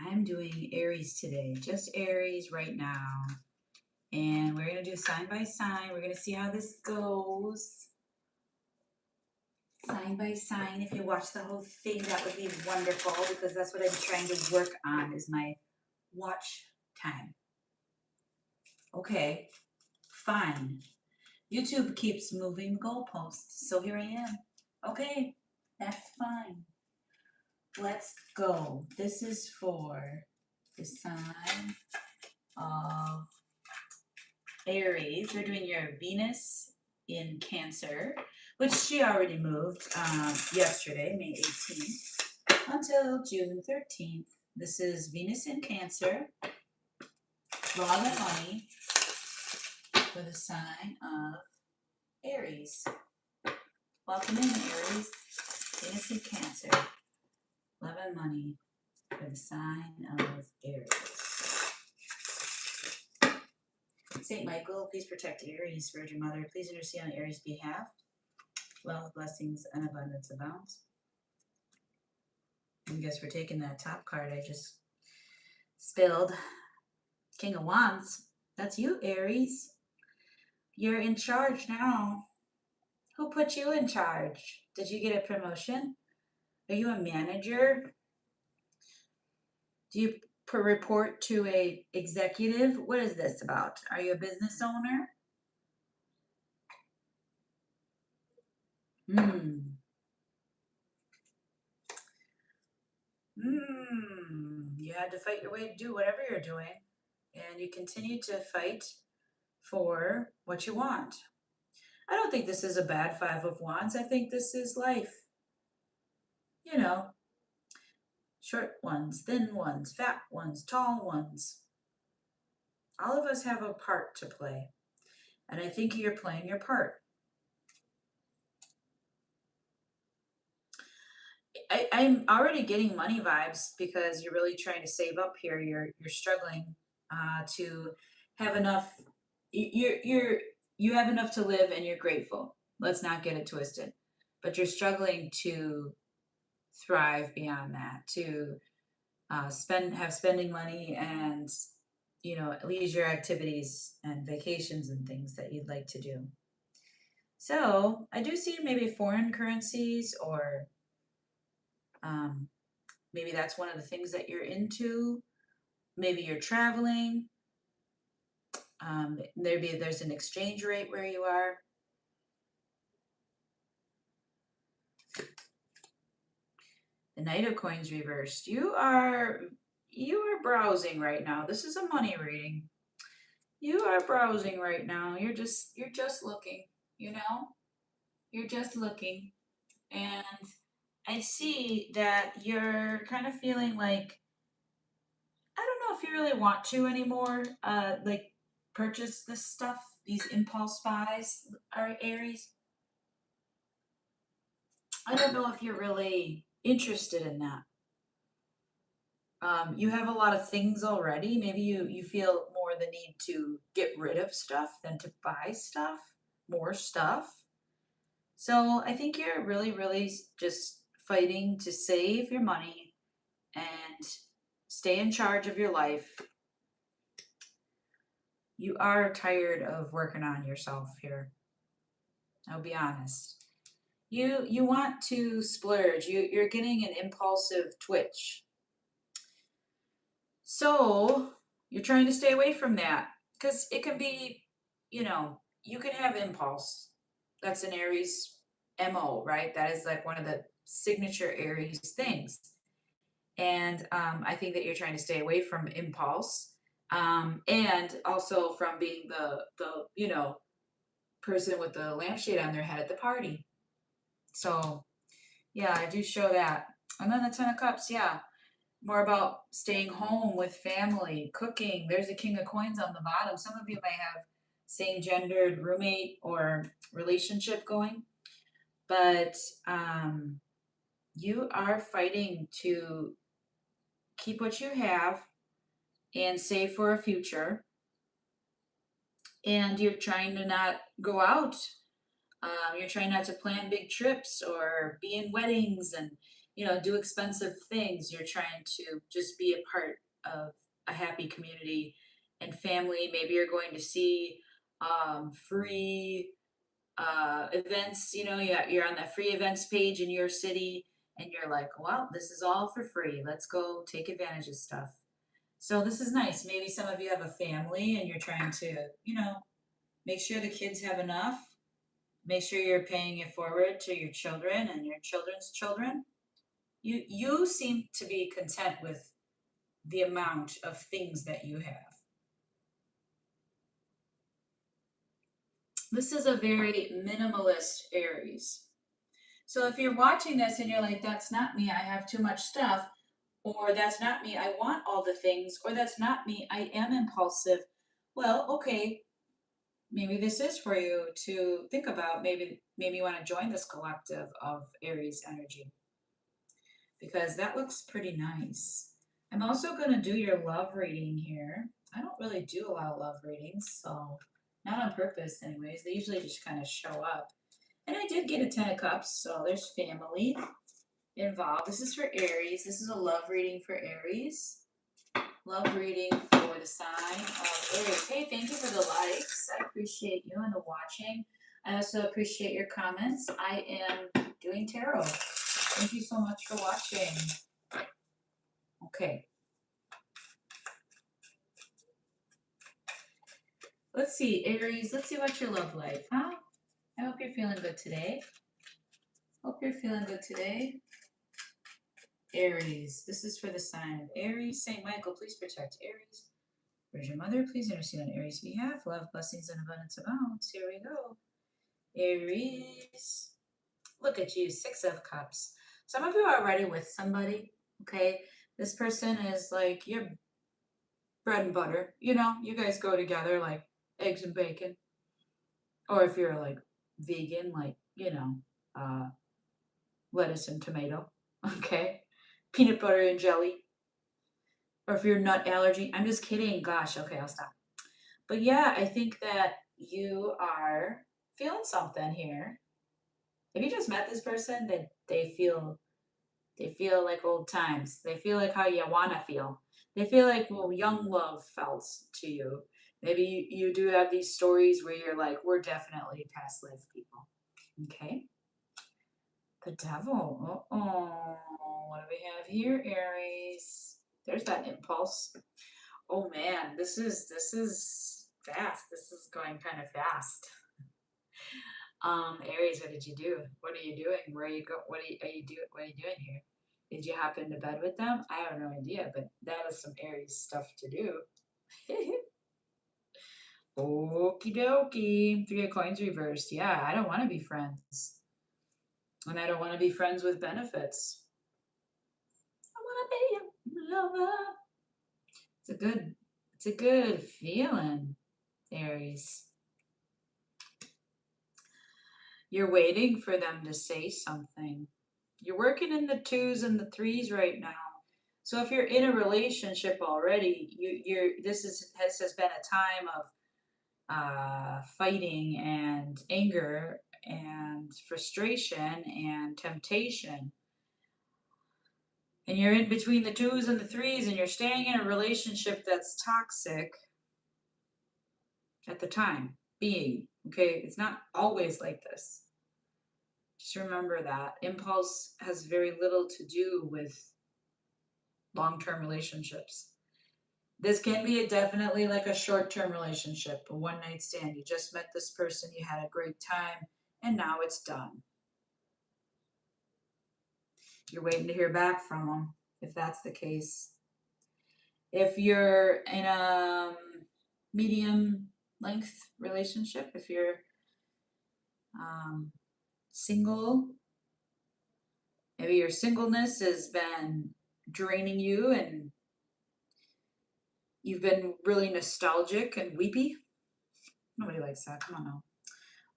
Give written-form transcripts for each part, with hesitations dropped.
I'm doing Aries today, just Aries right now. And we're going to do sign by sign. We're going to see how this goes. Sign by sign. If you watch the whole thing, that would be wonderful because that's what I'm trying to work on is my watch time. Okay, fine. YouTube keeps moving goalposts, so here I am. Okay, that's fine. Let's go. This is for the sign of Aries. We're doing your Venus in Cancer, which she already moved yesterday, May 18th, until June 13th. This is Venus in Cancer, love and money for the sign of Aries. Welcome in, Aries. Venus in Cancer, love and money for the sign of Aries. Saint Michael, please protect Aries, Virgin Mother. Please intercede on Aries' behalf. Wealth, blessings, and abundance abounds. I guess we're taking that top card I just spilled. King of Wands. That's you, Aries. You're in charge now. Who put you in charge? Did you get a promotion? Are you a manager? Do you report to a executive? What is this about? Are you a business owner? You had to fight your way to do whatever you're doing, and you continue to fight for what you want. I don't think this is a bad Five of Wands. I think this is life. You know, short ones, thin ones, fat ones, tall ones. All of us have a part to play, and I think you're playing your part. I'm already getting money vibes because you're really trying to save up here. You're struggling to have enough. You have enough to live, and you're grateful. Let's not get it twisted. But you're struggling to thrive beyond that. To have spending money and leisure activities and vacations and things that you'd like to do. So I do see maybe foreign currencies or maybe that's one of the things that you're into. Maybe you're traveling. There's an exchange rate where you are. The Knight of Coins reversed. You are browsing right now. This is a money reading. You are browsing right now. You're just looking, You're just looking. And I see that you're kind of feeling like I don't know if you really want to anymore. Like purchase this stuff, these impulse buys, are Aries. I don't know if you're really interested in that. You have a lot of things already. Maybe you feel more the need to get rid of stuff than to buy stuff, more stuff. So I think you're really, really just fighting to save your money and stay in charge of your life. You are tired of working on yourself here. I'll be honest. You want to splurge. You're getting an impulsive twitch. So you're trying to stay away from that because it can be, you can have impulse. That's an Aries MO, right? That is like one of the signature Aries things. And I think that you're trying to stay away from impulse and also from being the person with the lampshade on their head at the party. So yeah, I do show that. And then the Ten of Cups, yeah. More about staying home with family, cooking. There's a King of Coins on the bottom. Some of you may have same gendered roommate or relationship going, but you are fighting to keep what you have and save for a future. And you're trying to not go out. You're trying not to plan big trips or be in weddings and, do expensive things. You're trying to just be a part of a happy community and family. Maybe you're going to see free events. You're on that free events page in your city, and you're like, well, this is all for free. Let's go take advantage of stuff. So this is nice. Maybe some of you have a family and you're trying to, make sure the kids have enough. Make sure you're paying it forward to your children and your children's children. You seem to be content with the amount of things that you have. This is a very minimalist Aries. So if you're watching this and you're like, that's not me, I have too much stuff, or that's not me, I want all the things, or that's not me, I am impulsive. Well, okay, maybe this is for you to think about. Maybe you want to join this collective of Aries energy because that looks pretty nice. I'm also going to do your love reading here. I don't really do a lot of love readings, so not on purpose anyways. They usually just kind of show up. And I did get a 10 of cups, so there's family involved. This is for Aries. This is a love reading for Aries. Love reading for the sign of Aries. Hey, thank you for the likes. I appreciate you and the watching. I also appreciate your comments. I am doing tarot. Thank you so much for watching. Okay. Let's see, Aries. Let's see what your love life, huh? I hope you're feeling good today. Hope you're feeling good today. Aries. This is for the sign of Aries. Saint Michael, please protect Aries. Virgin Mother, please intercede on Aries' behalf. Love, blessings, and abundance abounds. Here we go. Aries. Look at you, 6 of Cups. Some of you are already with somebody, okay? This person is like your bread and butter. You guys go together like eggs and bacon. Or if you're like vegan, like, lettuce and tomato, okay? Peanut butter and jelly. Or if you're nut allergy. I'm just kidding. Gosh, okay, I'll stop. But yeah, I think that you are feeling something here. Have you just met this person that they feel like old times. They feel like how you wanna feel. They feel like young love felt to you. Maybe you do have these stories where you're like, we're definitely past life people. Okay. The devil. Oh, what do we have here, Aries? There's that impulse. Oh man, this is fast. This is going kind of fast. Aries, what did you do? What are you doing? Where are you go? What are you doing here? Did you hop into bed with them? I have no idea, but that is some Aries stuff to do. Okie dokie. 3 of coins reversed. Yeah, I don't want to be friends. And I don't want to be friends with benefits. I want to be a lover. It's a good feeling, Aries. You're waiting for them to say something. You're working in the 2s and the 3s right now. So if you're in a relationship already, this has been a time of fighting and anger and frustration and temptation. And you're in between the 2s and the 3s, and you're staying in a relationship that's toxic at the time being. Okay, it's not always like this. Just remember that impulse has very little to do with long-term relationships. This can be definitely like a short-term relationship, a one-night stand. You just met this person, you had a great time, and now it's done. You're waiting to hear back from them, if that's the case. If you're in a medium-length relationship, if you're single, maybe your singleness has been draining you and you've been really nostalgic and weepy. Nobody likes that. Come on now.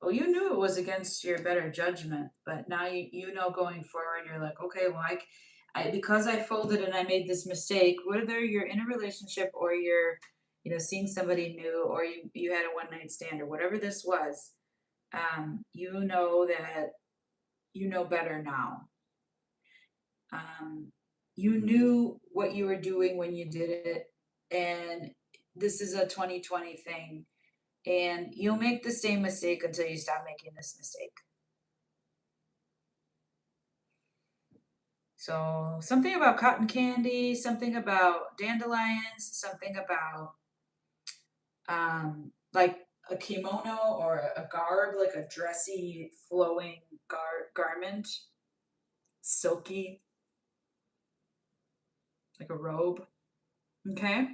Well, you knew it was against your better judgment, but now you know going forward, you're like, okay, well, because I folded and I made this mistake, whether you're in a relationship or you're, seeing somebody new or you had a one night stand or whatever this was, you know that you know better now. You knew what you were doing when you did it, and this is a 2020 thing, and you'll make the same mistake until you stop making this mistake. So, something about cotton candy, something about dandelions, something about like a kimono or a garb, like a dressy, flowing garment, silky, like a robe. Okay.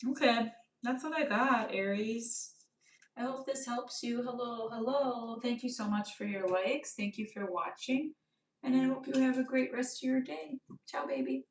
Okay. That's what I got, Aries. I hope this helps you. Hello, hello. Thank you so much for your likes. Thank you for watching. And I hope you have a great rest of your day. Ciao, baby.